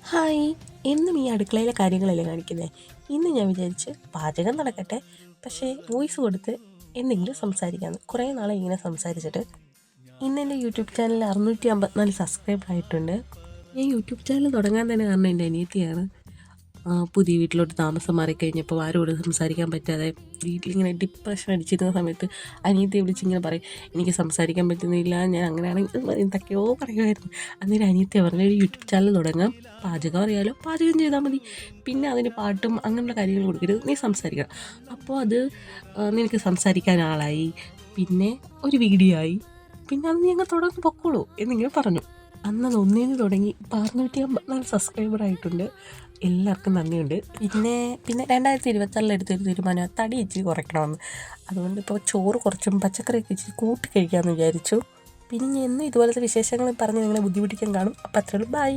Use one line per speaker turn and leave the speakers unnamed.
Hi. എന്നും ഈ അടുക്കളയിലെ കാര്യങ്ങളല്ലേ കാണിക്കുന്നത്. ഇന്ന് ഞാൻ വിചാരിച്ച് പാചകം നടക്കട്ടെ, പക്ഷേ വോയിസ് കൊടുത്ത് എന്തെങ്കിലും സംസാരിക്കാമെന്ന്. കുറേ നാളെ ഇങ്ങനെ സംസാരിച്ചിട്ട്. ഇന്ന് എൻ്റെ യൂട്യൂബ് ചാനലിൽ 654 സബ്സ്ക്രൈബർ ആയിട്ടുണ്ട്. ഞാൻ യൂട്യൂബ് ചാനൽ തുടങ്ങാൻ തന്നെ കാരണം എൻ്റെ അനിയത്തിയാണ്. പുതിയ വീട്ടിലോട്ട് താമസം മാറിക്കഴിഞ്ഞപ്പോൾ ആരോടും സംസാരിക്കാൻ പറ്റാതെ വീട്ടിലിങ്ങനെ ഡിപ്രഷൻ അടിച്ചിരുന്ന സമയത്ത് അനിയത്തിയെ വിളിച്ചിങ്ങനെ പറയും, എനിക്ക് സംസാരിക്കാൻ പറ്റുന്നില്ല, ഞാൻ അങ്ങനെയാണെങ്കിൽ എന്തൊക്കെയോ പറയുമായിരുന്നു. അന്നേരം അനിയത്തിയെ പറഞ്ഞ ഒരു യൂട്യൂബ് ചാനൽ തുടങ്ങാം, പാചകം അറിയാലോ, പാചകം ചെയ്താൽ മതി, പിന്നെ അതിന് പാട്ടും അങ്ങനെയുള്ള കാര്യങ്ങൾ കൊടുക്കരുത്, നീ സംസാരിക്കണം. അപ്പോൾ അത് നിനക്ക് സംസാരിക്കാൻ ആളായി, പിന്നെ ഒരു വീഡിയോ ആയി, പിന്നെ അത് ഞങ്ങൾ തുടർന്ന് പൊക്കോളൂ എന്നിങ്ങനെ പറഞ്ഞു. അന്നത് ഒന്നേന്ന് തുടങ്ങി 654 സബ്സ്ക്രൈബർ ആയിട്ടുണ്ട്. എല്ലാവർക്കും നന്ദിയുണ്ട്. പിന്നെ 2026 എടുത്തൊരു തീരുമാനം, തടി ഇച്ചിരി കുറയ്ക്കണമെന്ന്. അതുകൊണ്ട് ഇപ്പോൾ ചോറ് കുറച്ചും പച്ചക്കറിയൊക്കെ ഇച്ചിരി കൂട്ടി കഴിക്കാമെന്ന് വിചാരിച്ചു. പിന്നെ എന്നും ഇതുപോലത്തെ വിശേഷങ്ങൾ പറഞ്ഞ് നിങ്ങളെ ബുദ്ധിമുട്ടിക്കാൻ കാണും. അപ്പോൾ അത്രയുള്ളൂ, ബൈ.